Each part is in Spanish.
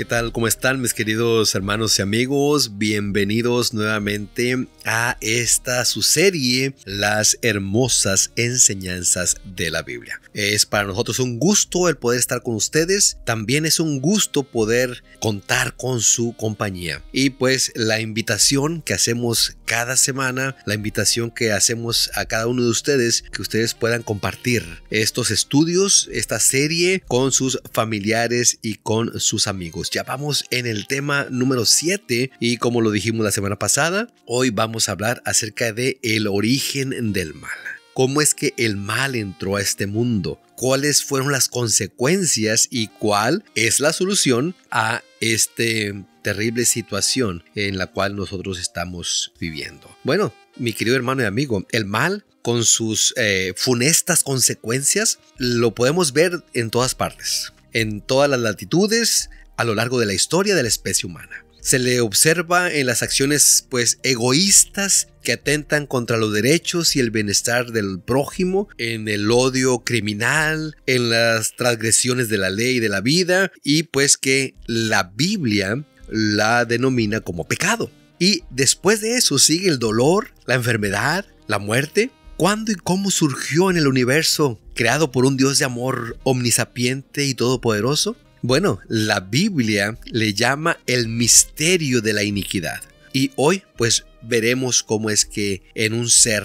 ¿Qué tal? ¿Cómo están mis queridos hermanos y amigos? Bienvenidos nuevamente a esta su serie, Las Hermosas Enseñanzas de la Biblia. Es para nosotros un gusto el poder estar con ustedes. También es un gusto poder contar con su compañía. Y pues la invitación que hacemos cada semana, la invitación que hacemos a cada uno de ustedes, que ustedes puedan compartir estos estudios, esta serie con sus familiares y con sus amigos. Ya vamos en el tema número 7 y como lo dijimos la semana pasada, hoy vamos a hablar acerca de el origen del mal. ¿Cómo es que el mal entró a este mundo? ¿Cuáles fueron las consecuencias y cuál es la solución a esta terrible situación en la cual nosotros estamos viviendo? Bueno, mi querido hermano y amigo, el mal con sus funestas consecuencias lo podemos ver en todas partes, en todas las latitudes, a lo largo de la historia de la especie humana. Se le observa en las acciones egoístas que atentan contra los derechos y el bienestar del prójimo, en el odio criminal, en las transgresiones de la ley y de la vida, y pues que la Biblia la denomina como pecado. Y después de eso sigue el dolor, la enfermedad, la muerte. ¿Cuándo y cómo surgió en el universo creado por un Dios de amor omnisapiente y todopoderoso? Bueno, la Biblia le llama el misterio de la iniquidad. Y hoy pues veremos cómo es que en un ser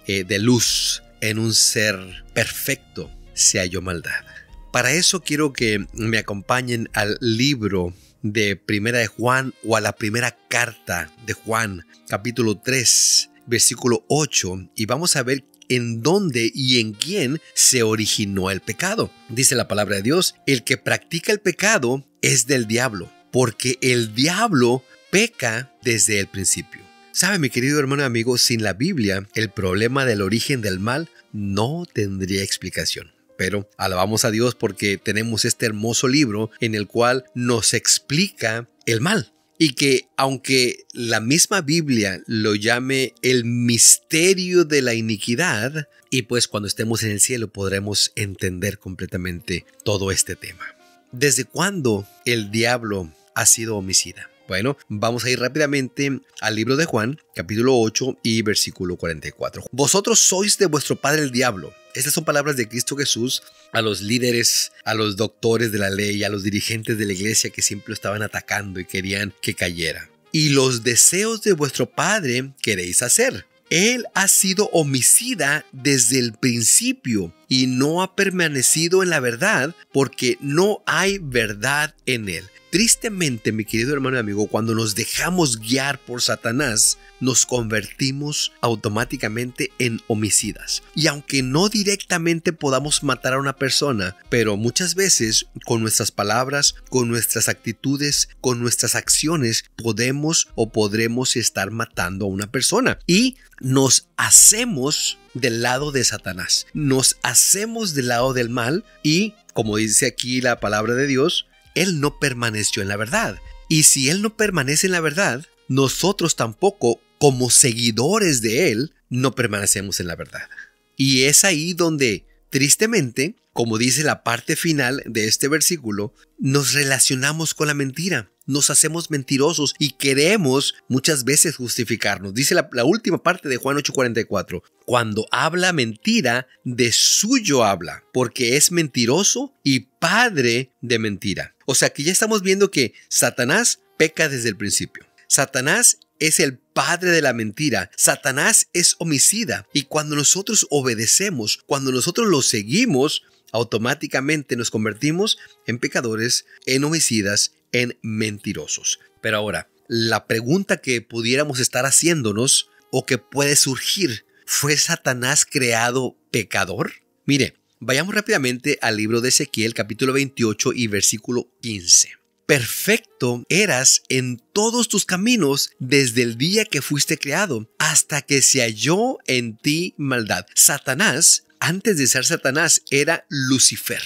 de luz, en un ser perfecto, se halló maldad. Para eso quiero que me acompañen al libro de Primera de Juan o a la primera carta de Juan, capítulo 3, versículo 8, y vamos a ver en dónde y en quién se originó el pecado. Dice la palabra de Dios: el que practica el pecado es del diablo, porque el diablo peca desde el principio. ¿Sabe, mi querido hermano y amigo? Sin la Biblia, el problema del origen del mal no tendría explicación. Pero alabamos a Dios porque tenemos este hermoso libro en el cual nos explica el mal. Y que aunque la misma Biblia lo llame el misterio de la iniquidad, y pues cuando estemos en el cielo podremos entender completamente todo este tema. ¿Desde cuándo el diablo ha sido homicida? Bueno, vamos a ir rápidamente al libro de Juan, capítulo 8 y versículo 44. Vosotros sois de vuestro padre el diablo. Estas son palabras de Cristo Jesús a los líderes, a los doctores de la ley, a los dirigentes de la iglesia que siempre lo estaban atacando y querían que cayera. Y los deseos de vuestro padre queréis hacer. Él ha sido homicida desde el principio y no ha permanecido en la verdad porque no hay verdad en él. Tristemente, mi querido hermano y amigo, cuando nos dejamos guiar por Satanás, nos convertimos automáticamente en homicidas. Y aunque no directamente podamos matar a una persona, pero muchas veces con nuestras palabras, con nuestras actitudes, con nuestras acciones, podemos o podremos estar matando a una persona. Y nos hacemos del lado de Satanás. Nos hacemos del lado del mal y, como dice aquí la palabra de Dios, Él no permaneció en la verdad. Y si Él no permanece en la verdad, nosotros tampoco, como seguidores de Él, no permanecemos en la verdad. Y es ahí donde, tristemente, como dice la parte final de este versículo, nos relacionamos con la mentira. Nos hacemos mentirosos y queremos muchas veces justificarnos. Dice la última parte de Juan 8:44. Cuando habla mentira, de suyo habla, porque es mentiroso y padre de mentira. O sea que ya estamos viendo que Satanás peca desde el principio. Satanás es el padre de la mentira. Satanás es homicida. Y cuando nosotros obedecemos, cuando nosotros lo seguimos, automáticamente nos convertimos en pecadores, en homicidas, en mentirosos. Pero ahora, la pregunta que pudiéramos estar haciéndonos o que puede surgir: ¿fue Satanás creado pecador? Mire, vayamos rápidamente al libro de Ezequiel, capítulo 28 y versículo 15. Perfecto eras en todos tus caminos desde el día que fuiste creado, hasta que se halló en ti maldad. Satanás, antes de ser Satanás, era Lucifer.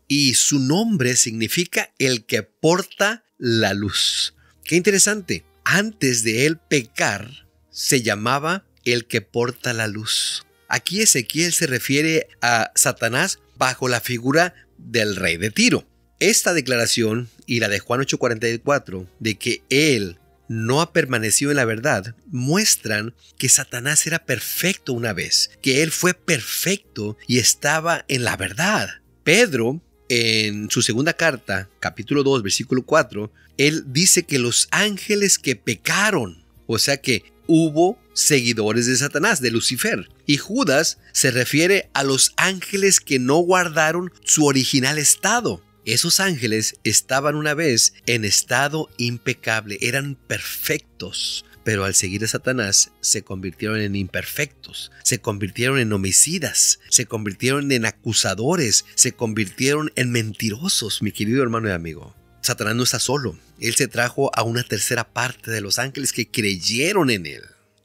Y su nombre significa el que porta la luz. Qué interesante. Antes de él pecar, se llamaba el que porta la luz. Aquí Ezequiel se refiere a Satanás bajo la figura del rey de Tiro. esta declaración y la de Juan 8:44 de que él no ha permanecido en la verdad muestran que Satanás era perfecto una vez, que él fue perfecto y estaba en la verdad. Pedro, en su segunda carta, capítulo 2, versículo 4, él dice que los ángeles que pecaron, o sea que hubo seguidores de Satanás, de Lucifer. Y Judas se refiere a los ángeles que no guardaron su original estado. Esos ángeles estaban una vez en estado impecable, eran perfectos, pero al seguir a Satanás se convirtieron en imperfectos, se convirtieron en homicidas, se convirtieron en acusadores, se convirtieron en mentirosos, mi querido hermano y amigo. Satanás no está solo, él se trajo a una tercera parte de los ángeles que creyeron en él.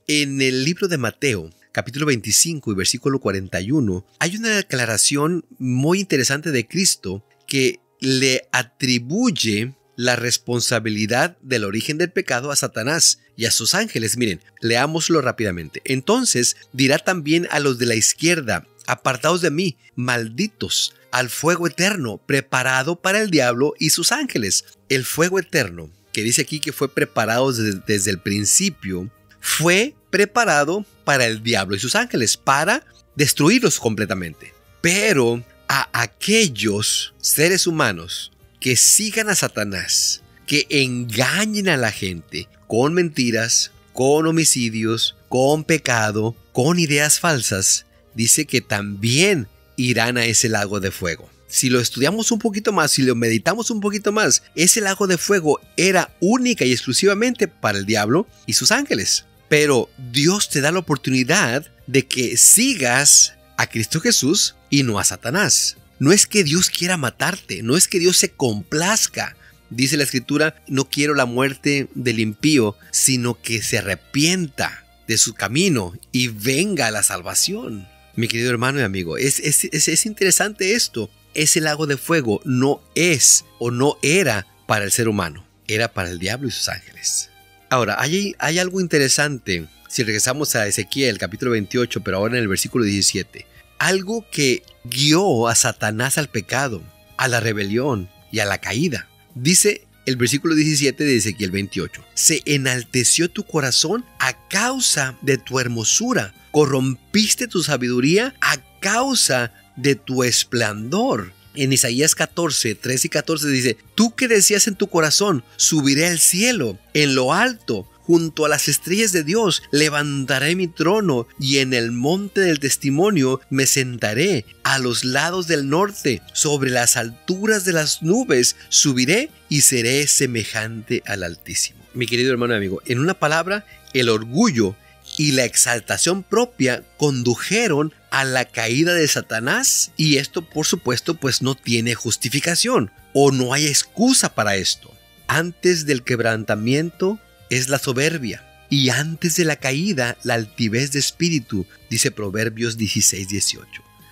En el libro de Mateo, capítulo 25 y versículo 41, hay una declaración muy interesante de Cristo que le atribuye la responsabilidad del origen del pecado a Satanás y a sus ángeles. Miren, leámoslo rápidamente. Entonces dirá también a los de la izquierda: apartaos de mí, malditos, al fuego eterno, preparado para el diablo y sus ángeles. El fuego eterno, que dice aquí que fue preparado desde el principio, fue preparado para el diablo y sus ángeles, para destruirlos completamente. Pero a aquellos seres humanos que sigan a Satanás, que engañen a la gente con mentiras, con homicidios, con pecado, con ideas falsas, dice que también irán a ese lago de fuego. Si lo estudiamos un poquito más, si lo meditamos un poquito más, ese lago de fuego era única y exclusivamente para el diablo y sus ángeles. Pero Dios te da la oportunidad de que sigas a Cristo Jesús y no a Satanás. No es que Dios quiera matarte, no es que Dios se complazca. Dice la Escritura: no quiero la muerte del impío, sino que se arrepienta de su camino y venga a la salvación. Mi querido hermano y amigo, es interesante esto. Ese lago de fuego no es o no era para el ser humano, era para el diablo y sus ángeles. Ahora, hay algo interesante si regresamos a Ezequiel capítulo 28, pero ahora en el versículo 17. Algo que guió a Satanás al pecado, a la rebelión y a la caída. Dice el versículo 17 de Ezequiel 28. Se enalteció tu corazón a causa de tu hermosura. Corrompiste tu sabiduría a causa de tu esplendor. En Isaías 14, 13 y 14 dice: tú que decías en tu corazón, subiré al cielo, en lo alto, junto a las estrellas de Dios, levantaré mi trono, y en el monte del testimonio me sentaré, a los lados del norte, sobre las alturas de las nubes, subiré y seré semejante al Altísimo. Mi querido hermano y amigo, en una palabra, el orgullo y la exaltación propia condujeron a la caída de Satanás, y esto por supuesto pues no tiene justificación o no hay excusa para esto. Antes del quebrantamiento es la soberbia, y antes de la caída la altivez de espíritu, dice Proverbios 16:18.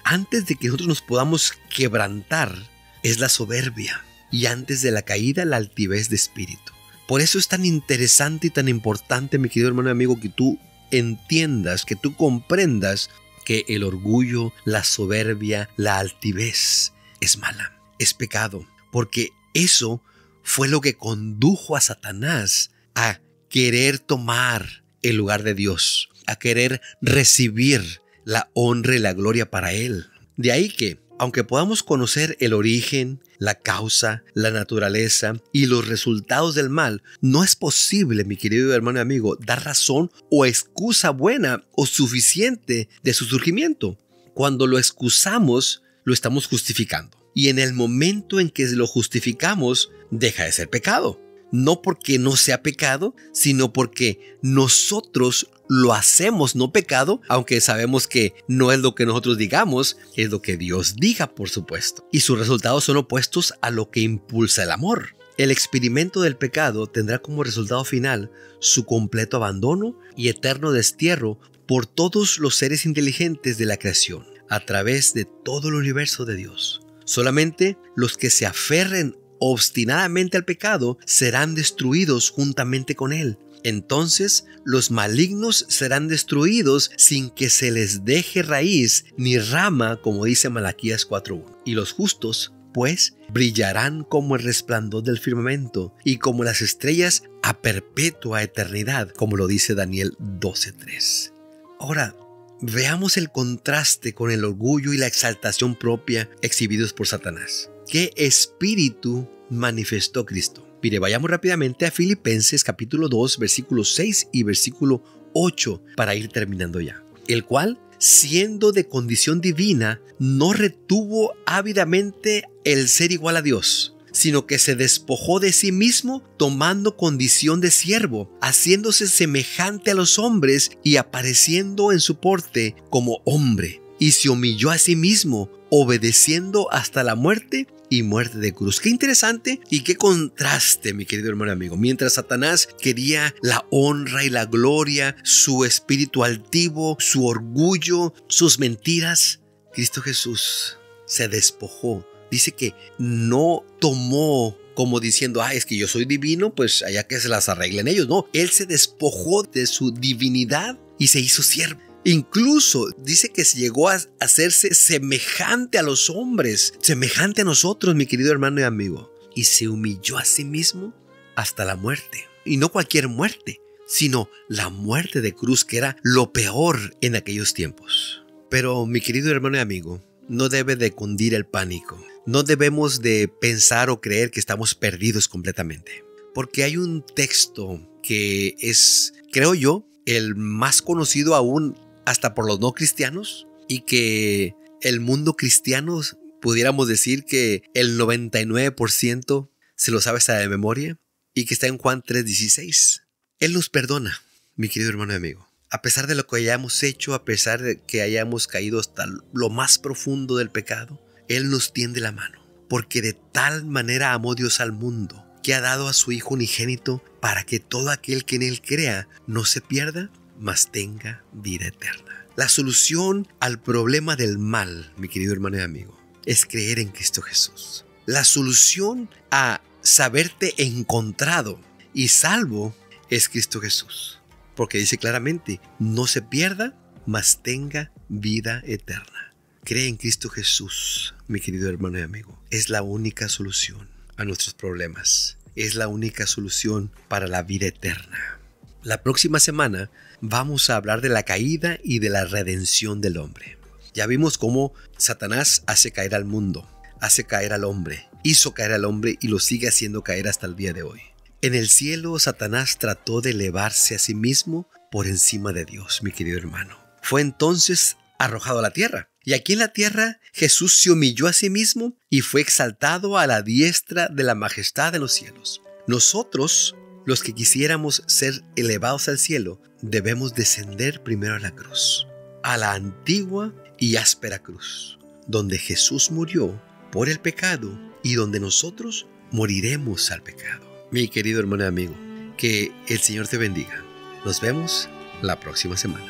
Antes de que nosotros nos podamos quebrantar es la soberbia, y antes de la caída la altivez de espíritu. Por eso es tan interesante y tan importante, mi querido hermano y amigo, que tú entiendas, que tú comprendas que el orgullo, la soberbia, la altivez es mala, es pecado, porque eso fue lo que condujo a Satanás a querer tomar el lugar de Dios, a querer recibir la honra y la gloria para Él. De ahí que, aunque podamos conocer el origen, la causa, la naturaleza y los resultados del mal, no es posible, mi querido hermano y amigo, dar razón o excusa buena o suficiente de su surgimiento. Cuando lo excusamos, lo estamos justificando. Y en el momento en que lo justificamos, deja de ser pecado. No porque no sea pecado, sino porque nosotros lo hacemos no pecado, aunque sabemos que no es lo que nosotros digamos, es lo que Dios diga, por supuesto. Y sus resultados son opuestos a lo que impulsa el amor. El experimento del pecado tendrá como resultado final su completo abandono y eterno destierro por todos los seres inteligentes de la creación, a través de todo el universo de Dios. Solamente los que se aferren obstinadamente al pecado serán destruidos juntamente con él. Entonces los malignos serán destruidos sin que se les deje raíz ni rama, como dice Malaquías 4:1. Y los justos pues, brillarán como el resplandor del firmamento y como las estrellas a perpetua eternidad, como lo dice Daniel 12:3. Ahora, veamos el contraste con el orgullo y la exaltación propia exhibidos por Satanás. ¿Qué espíritu manifestó Cristo? Mire, vayamos rápidamente a Filipenses capítulo 2, versículo 6 y versículo 8 para ir terminando ya. El cual, siendo de condición divina, no retuvo ávidamente el ser igual a Dios, sino que se despojó de sí mismo, tomando condición de siervo, haciéndose semejante a los hombres y apareciendo en su porte como hombre. Y se humilló a sí mismo, obedeciendo hasta la muerte y muerte de cruz. Qué interesante y qué contraste, mi querido hermano amigo. Mientras Satanás quería la honra y la gloria, su espíritu altivo, su orgullo, sus mentiras, Cristo Jesús se despojó. Dice que no tomó como diciendo, es que yo soy divino, pues allá que se las arreglen ellos. No, Él se despojó de su divinidad y se hizo siervo. Incluso dice que llegó a hacerse semejante a los hombres, semejante a nosotros, mi querido hermano y amigo. Y se humilló a sí mismo hasta la muerte. Y no cualquier muerte, sino la muerte de cruz, que era lo peor en aquellos tiempos. Pero, mi querido hermano y amigo, no debe de cundir el pánico. No debemos de pensar o creer que estamos perdidos completamente. Porque hay un texto que es, creo yo, el más conocido aún hasta por los no cristianos, y que el mundo cristiano pudiéramos decir que el 99% se lo sabe hasta de memoria, y que está en Juan 3:16. Él nos perdona, mi querido hermano y amigo. A pesar de lo que hayamos hecho, a pesar de que hayamos caído hasta lo más profundo del pecado, Él nos tiende la mano, porque de tal manera amó Dios al mundo, que ha dado a su Hijo unigénito, para que todo aquel que en Él crea no se pierda, mas tenga vida eterna. La solución al problema del mal, mi querido hermano y amigo, es creer en Cristo Jesús. La solución a saberte encontrado y salvo es Cristo Jesús. Porque dice claramente, no se pierda, mas tenga vida eterna. Cree en Cristo Jesús, mi querido hermano y amigo. Es la única solución a nuestros problemas. Es la única solución para la vida eterna. La próxima semana vamos a hablar de la caída y de la redención del hombre. Ya vimos cómo Satanás hace caer al mundo, hace caer al hombre, hizo caer al hombre y lo sigue haciendo caer hasta el día de hoy. En el cielo, Satanás trató de elevarse a sí mismo por encima de Dios, mi querido hermano. Fue entonces arrojado a la tierra. Y aquí en la tierra, Jesús se humilló a sí mismo y fue exaltado a la diestra de la majestad de los cielos. Nosotros, los que quisiéramos ser elevados al cielo, debemos descender primero a la cruz, a la antigua y áspera cruz, donde Jesús murió por el pecado y donde nosotros moriremos al pecado. Mi querido hermano y amigo, que el Señor te bendiga. Nos vemos la próxima semana.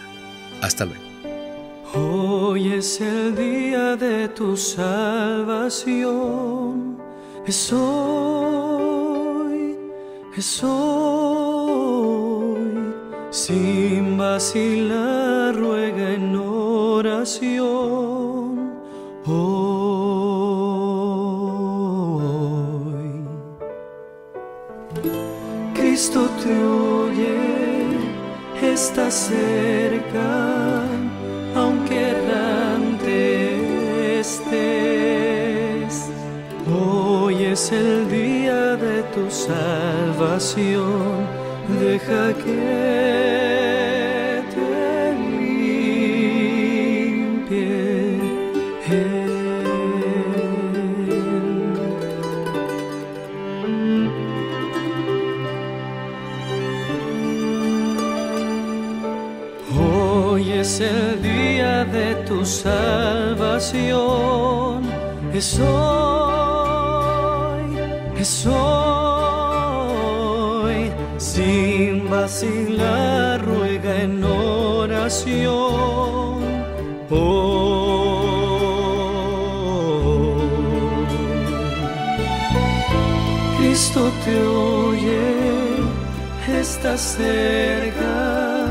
Hasta luego. Hoy es el día de tu salvación. Es hoy, sin vacilar, ruega en oración. Hoy Cristo te oye, está cerca, aunque errante estés. Hoy es el día de tu salvación, deja que te limpie Él. Hoy es el día de tu salvación, es hoy, sin vacilar, ruega en oración. Cristo te oye, está cerca,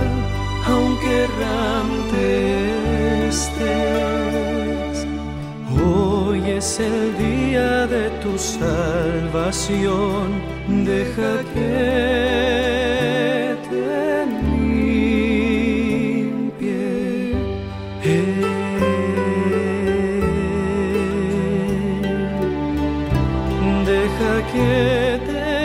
aunque errante estés. Hoy es el día día de tu salvación, deja que te limpie. Deja que te